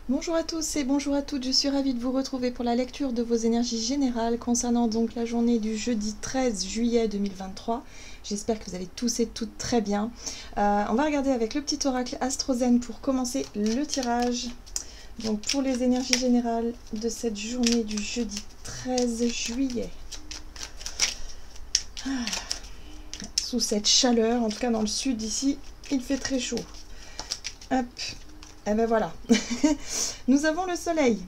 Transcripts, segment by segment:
Bonjour à tous et bonjour à toutes, je suis ravie de vous retrouver pour la lecture de vos énergies générales concernant donc la journée du jeudi 13 juillet 2023. J'espère que vous allez tous et toutes très bien. On va regarder avec le petit oracle AstroZen pour commencer le tirage. Donc pour les énergies générales de cette journée du jeudi 13 juillet. Sous cette chaleur, en tout cas dans le sud ici, il fait très chaud. Hop. Et ben voilà, nous avons le soleil.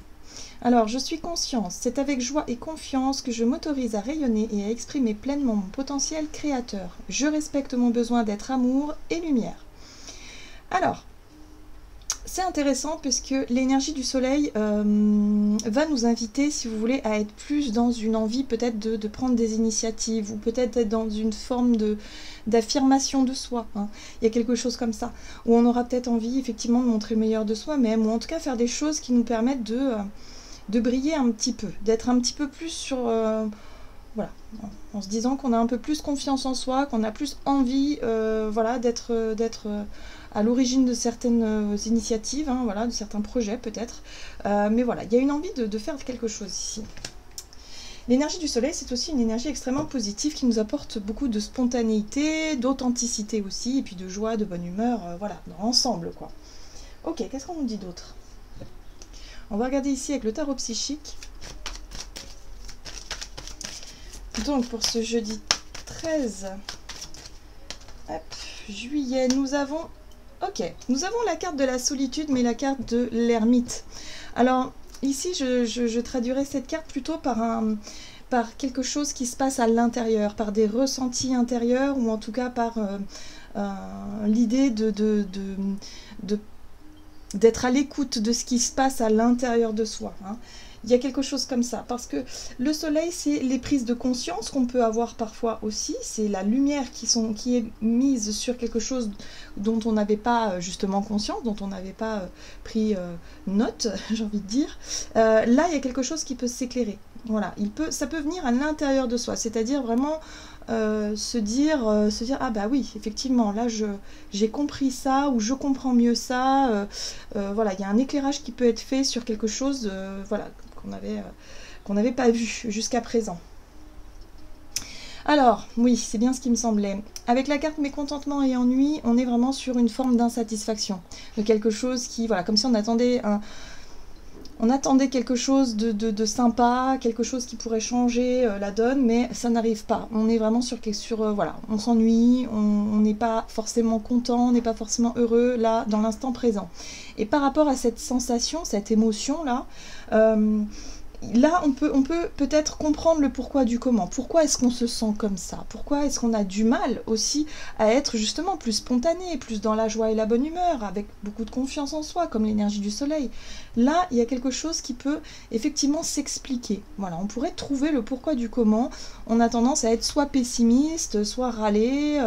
Alors, je suis conscience, c'est avec joie et confiance que je m'autorise à rayonner et à exprimer pleinement mon potentiel créateur. Je respecte mon besoin d'être amour et lumière. Alors, c'est intéressant puisque l'énergie du soleil va nous inviter, si vous voulez, à être plus dans une envie peut-être de prendre des initiatives ou peut-être être dans une forme d'affirmation de soi. Hein. Il y a quelque chose comme ça, où on aura peut-être envie effectivement de montrer le meilleur de soi-même ou en tout cas faire des choses qui nous permettent de briller un petit peu, d'être un petit peu plus sur... voilà, en se disant qu'on a un peu plus confiance en soi, qu'on a plus envie voilà, d'être à l'origine de certaines initiatives, hein, voilà, de certains projets peut-être. Mais voilà, il y a une envie de faire quelque chose ici. L'énergie du soleil, c'est aussi une énergie extrêmement positive qui nous apporte beaucoup de spontanéité, d'authenticité aussi, et puis de joie, de bonne humeur, voilà, dans l'ensemble, quoi. Ok, qu'est-ce qu'on nous dit d'autre? On va regarder ici avec le tarot psychique. Donc, pour ce jeudi 13 juillet, nous avons... Ok, nous avons la carte de la solitude, mais la carte de l'ermite. Alors, ici, je traduirais cette carte plutôt par quelque chose qui se passe à l'intérieur, par des ressentis intérieurs, ou en tout cas par l'idée d'être à l'écoute de ce qui se passe à l'intérieur de soi. Hein. Il y a quelque chose comme ça, parce que le soleil, c'est les prises de conscience qu'on peut avoir parfois aussi, c'est la lumière qui est mise sur quelque chose dont on n'avait pas justement conscience, dont on n'avait pas pris note, j'ai envie de dire. Là, il y a quelque chose qui peut s'éclairer. Voilà, ça peut venir à l'intérieur de soi, c'est-à-dire vraiment se dire ah bah oui, effectivement, là j'ai compris ça, ou je comprends mieux ça. Voilà, il y a un éclairage qui peut être fait sur quelque chose voilà, qu'on n'avait pas vu jusqu'à présent. Alors, oui, c'est bien ce qui me semblait. Avec la carte mécontentement et ennui, on est vraiment sur une forme d'insatisfaction, de quelque chose qui, voilà, comme si on attendait quelque chose de sympa, quelque chose qui pourrait changer la donne, mais ça n'arrive pas. On est vraiment voilà, on s'ennuie, on n'est pas forcément content, on n'est pas forcément heureux, là, dans l'instant présent. Et par rapport à cette sensation, cette émotion-là, là, on peut peut-être comprendre le pourquoi du comment. Pourquoi est-ce qu'on se sent comme ça? Pourquoi est-ce qu'on a du mal aussi à être justement plus spontané, plus dans la joie et la bonne humeur, avec beaucoup de confiance en soi, comme l'énergie du soleil? Là, il y a quelque chose qui peut effectivement s'expliquer. Voilà, on pourrait trouver le pourquoi du comment. On a tendance à être soit pessimiste, soit râler,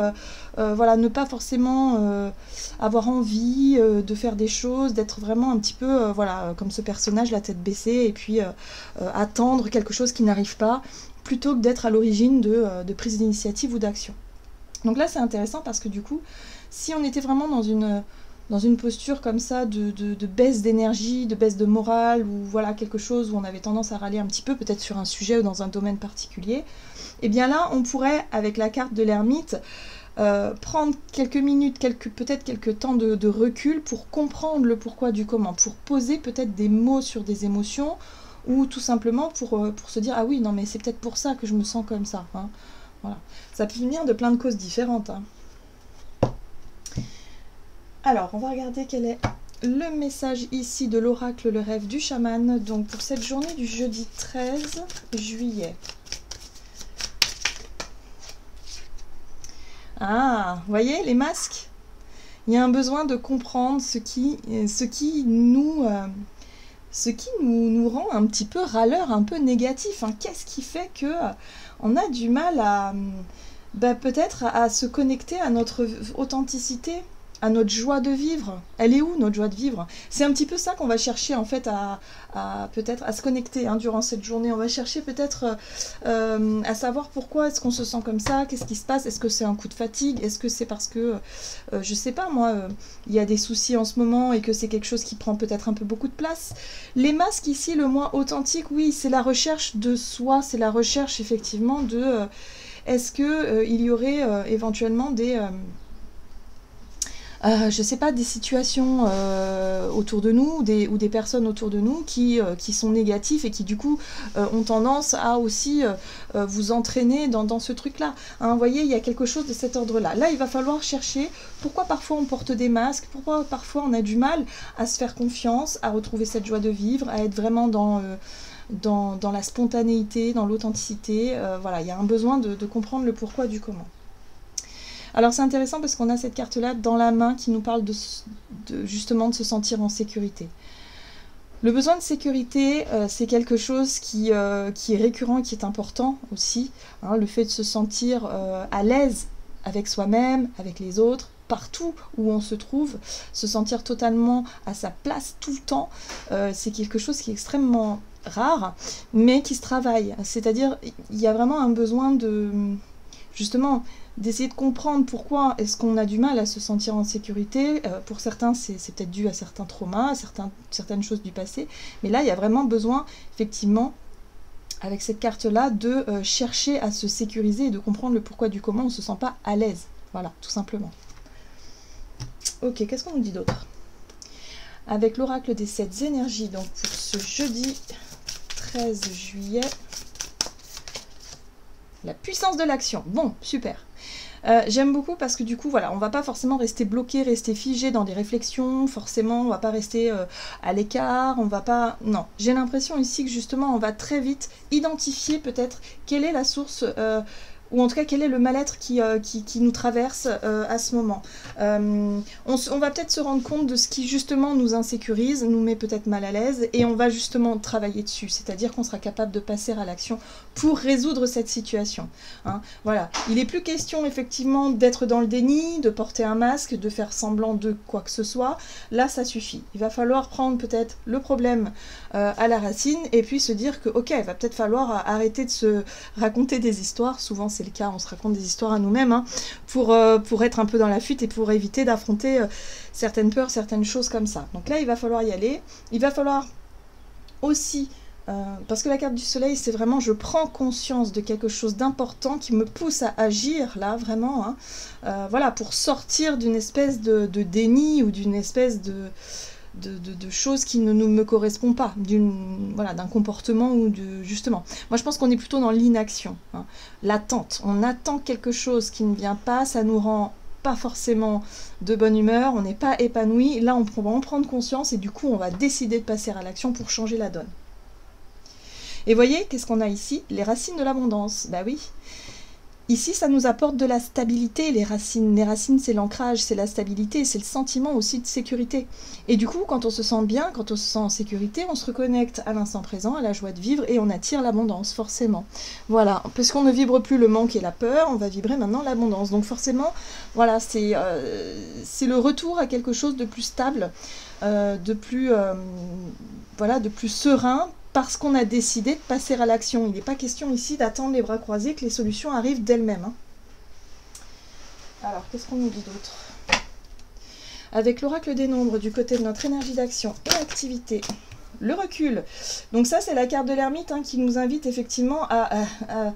voilà, ne pas forcément avoir envie de faire des choses, d'être vraiment un petit peu, voilà, comme ce personnage, la tête baissée, et puis attendre quelque chose qui n'arrive pas, plutôt que d'être à l'origine de prise d'initiative ou d'action. Donc là, c'est intéressant parce que du coup, si on était vraiment dans une posture comme ça de baisse d'énergie, de baisse de morale, ou voilà, quelque chose où on avait tendance à râler un petit peu, peut-être sur un sujet ou dans un domaine particulier, et bien là, on pourrait, avec la carte de l'ermite, prendre quelques minutes, peut-être quelques temps de recul pour comprendre le pourquoi du comment, pour poser peut-être des mots sur des émotions, ou tout simplement pour se dire « Ah oui, non mais c'est peut-être pour ça que je me sens comme ça. Hein. » Voilà. Ça peut venir de plein de causes différentes. Hein. Alors, on va regarder quel est le message ici de l'oracle, le rêve du chaman, donc pour cette journée du jeudi 13 juillet. Ah, vous voyez, les masques? Il y a un besoin de comprendre ce qui nous rend un petit peu râleur, un peu négatif. Hein. Qu'est-ce qui fait que on a du mal à peut-être à se connecter à notre authenticité, à notre joie de vivre. Elle est où notre joie de vivre? C'est un petit peu ça qu'on va chercher en fait peut-être à se connecter durant cette journée. On va chercher peut-être à savoir pourquoi est-ce qu'on se sent comme ça, qu'est-ce qui se passe, est-ce que c'est un coup de fatigue, est-ce que c'est parce que, je sais pas moi, il y a des soucis en ce moment et que c'est quelque chose qui prend peut-être un peu beaucoup de place. Les masques ici, le moins authentique, oui, c'est la recherche de soi, c'est la recherche effectivement de... est-ce que il y aurait éventuellement des... je sais pas, des situations autour de nous ou des personnes autour de nous qui sont négatives et qui du coup ont tendance à aussi vous entraîner dans ce truc-là. Vous voyez, il y a quelque chose de cet ordre-là. Là, il va falloir chercher pourquoi parfois on porte des masques, pourquoi parfois on a du mal à se faire confiance, à retrouver cette joie de vivre, à être vraiment dans la spontanéité, dans l'authenticité. Voilà, il y a un besoin de comprendre le pourquoi du comment. Alors c'est intéressant parce qu'on a cette carte-là dans la main qui nous parle justement de se sentir en sécurité. Le besoin de sécurité, c'est quelque chose qui est récurrent et qui est important aussi. Le fait de se sentir à l'aise avec soi-même, avec les autres, partout où on se trouve, se sentir totalement à sa place tout le temps, c'est quelque chose qui est extrêmement rare, mais qui se travaille. C'est-à-dire, il y a vraiment un besoin justement d'essayer de comprendre pourquoi est-ce qu'on a du mal à se sentir en sécurité. Pour certains, c'est peut-être dû à certains traumas, à certaines choses du passé, mais là, il y a vraiment besoin, effectivement, avec cette carte-là, de chercher à se sécuriser et de comprendre le pourquoi du comment on ne se sent pas à l'aise. Voilà, tout simplement. Ok, qu'est-ce qu'on nous dit d'autre? Avec l'oracle des 7 énergies, donc pour ce jeudi 13 juillet, la puissance de l'action. Bon, super. J'aime beaucoup parce que du coup, voilà, on va pas forcément rester bloqué, rester figé dans des réflexions, forcément, on va pas rester à l'écart, on va pas... Non, j'ai l'impression ici que justement, on va très vite identifier peut-être quelle est la source... ou en tout cas quel est le mal-être qui nous traverse à ce moment. On va peut-être se rendre compte de ce qui justement nous insécurise, nous met peut-être mal à l'aise, et on va justement travailler dessus, c'est-à-dire qu'on sera capable de passer à l'action pour résoudre cette situation. Voilà, il n'est plus question effectivement d'être dans le déni, de porter un masque, de faire semblant de quoi que ce soit. Là, ça suffit. Il va falloir prendre peut-être le problème à la racine, et puis se dire que, ok, il va peut-être falloir arrêter de se raconter des histoires, souvent c'est le cas, on se raconte des histoires à nous-mêmes, pour être un peu dans la fuite et pour éviter d'affronter certaines peurs, certaines choses comme ça. Donc là, il va falloir y aller. Il va falloir aussi, parce que la carte du soleil, c'est vraiment, je prends conscience de quelque chose d'important qui me pousse à agir, là, vraiment, voilà, pour sortir d'une espèce de déni ou d'une espèce de choses qui ne me correspondent pas, d'un comportement ou justement. Moi, je pense qu'on est plutôt dans l'inaction, l'attente. On attend quelque chose qui ne vient pas, ça nous rend pas forcément de bonne humeur, on n'est pas épanoui. Là, on va en prendre conscience et du coup, on va décider de passer à l'action pour changer la donne. Et voyez, qu'est-ce qu'on a ici? Les racines de l'abondance. Bah oui. Ici, ça nous apporte de la stabilité, les racines. Les racines, c'est l'ancrage, c'est la stabilité, c'est le sentiment aussi de sécurité. Et du coup, quand on se sent bien, quand on se sent en sécurité, on se reconnecte à l'instant présent, à la joie de vivre, et on attire l'abondance, forcément. Voilà, parce qu'on ne vibre plus le manque et la peur, on va vibrer maintenant l'abondance. Donc forcément, voilà, c'est le retour à quelque chose de plus stable, de plus serein, parce qu'on a décidé de passer à l'action. Il n'est pas question ici d'attendre les bras croisés que les solutions arrivent d'elles-mêmes. Alors, qu'est-ce qu'on nous dit d'autre? Avec l'oracle des nombres du côté de notre énergie d'action et activité, le recul. Donc ça, c'est la carte de l'ermite qui nous invite effectivement à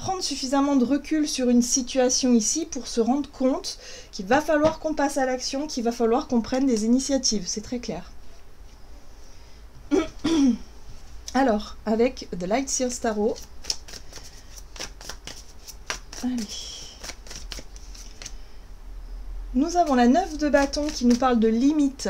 prendre suffisamment de recul sur une situation ici pour se rendre compte qu'il va falloir qu'on passe à l'action, qu'il va falloir qu'on prenne des initiatives. C'est très clair. Alors, avec The Light Seers Tarot, allez, nous avons la 9 de bâton qui nous parle de limite.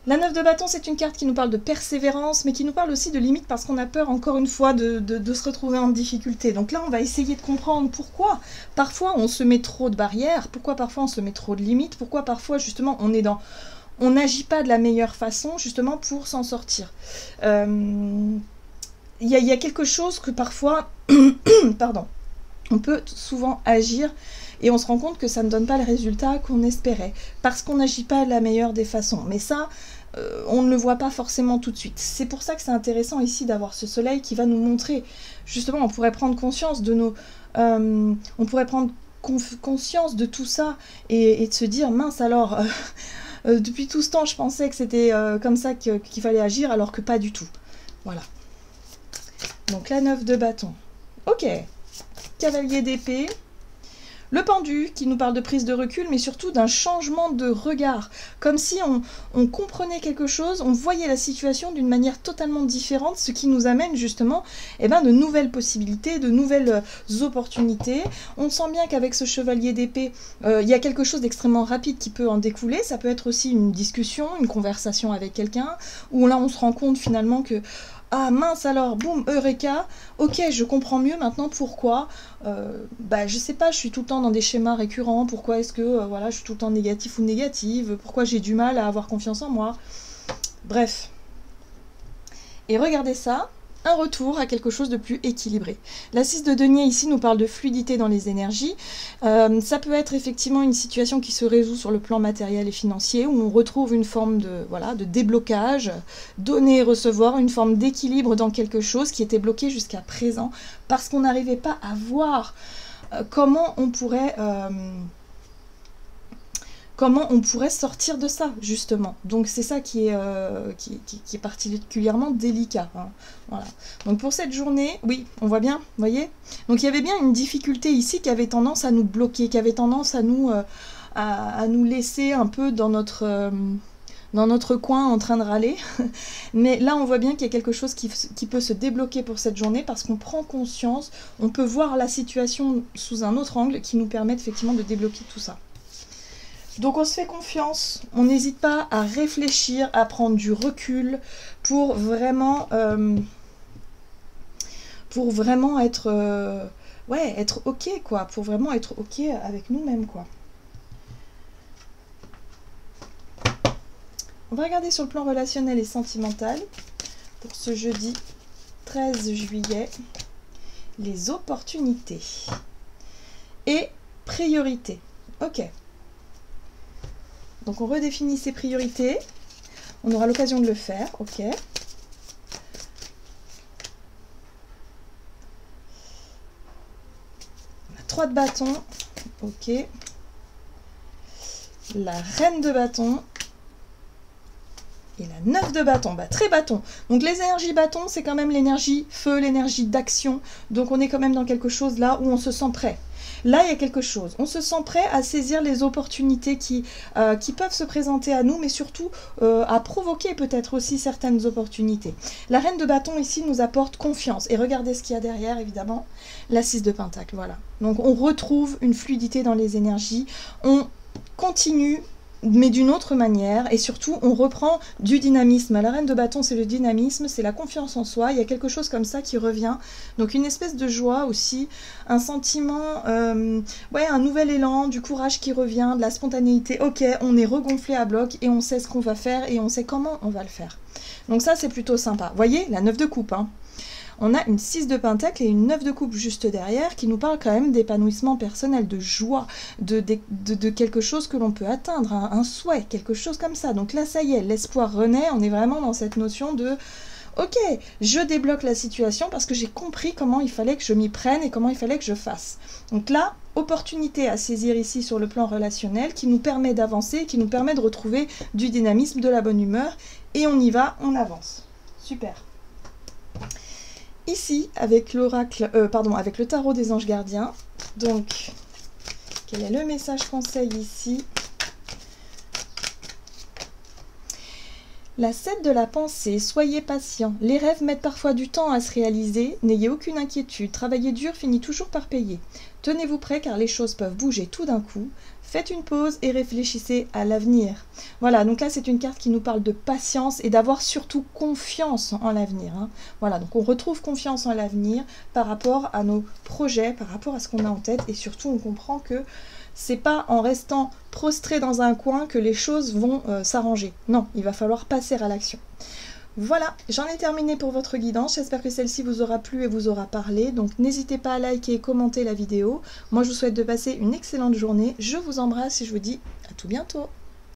La 9 de bâton, c'est une carte qui nous parle de persévérance, mais qui nous parle aussi de limite parce qu'on a peur, encore une fois, de se retrouver en difficulté. Donc là, on va essayer de comprendre pourquoi parfois on se met trop de barrières, pourquoi parfois on se met trop de limites, pourquoi parfois, justement, on n'agit pas de la meilleure façon, justement, pour s'en sortir. Il y a quelque chose que parfois, pardon, on peut souvent agir et on se rend compte que ça ne donne pas le résultat qu'on espérait, parce qu'on n'agit pas de la meilleure des façons. Mais ça, on ne le voit pas forcément tout de suite. C'est pour ça que c'est intéressant ici d'avoir ce soleil qui va nous montrer, justement, on pourrait prendre conscience de nos... on pourrait prendre conscience de tout ça et de se dire, mince alors, depuis tout ce temps je pensais que c'était comme ça qu'il fallait agir, alors que pas du tout. Voilà. Donc la 9 de bâton. Ok. Cavalier d'épée. Le pendu qui nous parle de prise de recul, mais surtout d'un changement de regard. Comme si on comprenait quelque chose, on voyait la situation d'une manière totalement différente, ce qui nous amène justement de nouvelles possibilités, de nouvelles opportunités. On sent bien qu'avec ce chevalier d'épée, il y a quelque chose d'extrêmement rapide qui peut en découler. Ça peut être aussi une discussion, une conversation avec quelqu'un, où là on se rend compte finalement que ah mince alors, boum, Eureka, ok, je comprends mieux maintenant pourquoi, je sais pas, je suis tout le temps dans des schémas récurrents, pourquoi est-ce que, je suis tout le temps négatif ou négative, pourquoi j'ai du mal à avoir confiance en moi, bref. Et regardez ça, un retour à quelque chose de plus équilibré. La 6 de denier ici nous parle de fluidité dans les énergies. Ça peut être effectivement une situation qui se résout sur le plan matériel et financier, où on retrouve une forme de déblocage, donner et recevoir, une forme d'équilibre dans quelque chose qui était bloqué jusqu'à présent, parce qu'on n'arrivait pas à voir comment on pourrait sortir de ça, justement. Donc c'est ça qui est particulièrement délicat. Hein. Voilà. Donc pour cette journée, oui, on voit bien, vous voyez. Donc il y avait bien une difficulté ici qui avait tendance à nous bloquer, qui avait tendance à nous laisser un peu dans notre coin en train de râler. Mais là, on voit bien qu'il y a quelque chose qui peut se débloquer pour cette journée parce qu'on prend conscience, on peut voir la situation sous un autre angle qui nous permet effectivement de débloquer tout ça. Donc on se fait confiance, on n'hésite pas à réfléchir, à prendre du recul pour vraiment être, être ok quoi, pour vraiment être ok avec nous-mêmes quoi. On va regarder sur le plan relationnel et sentimental pour ce jeudi 13 juillet, les opportunités et priorités. Ok. Donc on redéfinit ses priorités, on aura l'occasion de le faire, ok. La 3 de bâton, ok. La reine de bâton. Et la 9 de bâton, très bâton. Donc les énergies bâton, c'est quand même l'énergie feu, l'énergie d'action. Donc on est quand même dans quelque chose là où on se sent prêt. Là, il y a quelque chose. On se sent prêt à saisir les opportunités qui peuvent se présenter à nous, mais surtout à provoquer peut-être aussi certaines opportunités. La reine de bâton ici nous apporte confiance. Et regardez ce qu'il y a derrière, évidemment, la 6 de pentacle. Voilà. Donc on retrouve une fluidité dans les énergies. On continue, mais d'une autre manière, et surtout on reprend du dynamisme. La reine de bâton, c'est le dynamisme, c'est la confiance en soi, il y a quelque chose comme ça qui revient, donc une espèce de joie aussi, un sentiment, un nouvel élan, du courage qui revient, de la spontanéité, ok, on est regonflé à bloc, et on sait ce qu'on va faire, et on sait comment on va le faire. Donc ça c'est plutôt sympa. Vous voyez, la 9 de coupe, hein. On a une 6 de pentacle et une 9 de coupe juste derrière qui nous parle quand même d'épanouissement personnel, de joie, de quelque chose que l'on peut atteindre, un souhait, quelque chose comme ça. Donc là, ça y est, l'espoir renaît, on est vraiment dans cette notion de « Ok, je débloque la situation parce que j'ai compris comment il fallait que je m'y prenne et comment il fallait que je fasse. » Donc là, opportunité à saisir ici sur le plan relationnel qui nous permet d'avancer, qui nous permet de retrouver du dynamisme, de la bonne humeur et on y va, on avance. Super. Ici, avec l'oracle, avec le tarot des anges gardiens, donc, quel est le message conseil ici? La 7 de la pensée, soyez patient. Les rêves mettent parfois du temps à se réaliser, n'ayez aucune inquiétude, travailler dur finit toujours par payer. Tenez-vous prêt car les choses peuvent bouger tout d'un coup. Faites une pause et réfléchissez à l'avenir. Voilà, donc là c'est une carte qui nous parle de patience et d'avoir surtout confiance en l'avenir. Hein. Voilà, donc on retrouve confiance en l'avenir par rapport à nos projets, par rapport à ce qu'on a en tête et surtout on comprend que c'est pas en restant prostré dans un coin que les choses vont s'arranger. Non, il va falloir passer à l'action. Voilà, j'en ai terminé pour votre guidance, j'espère que celle-ci vous aura plu et vous aura parlé, donc n'hésitez pas à liker et commenter la vidéo. Moi je vous souhaite de passer une excellente journée, je vous embrasse et je vous dis à tout bientôt.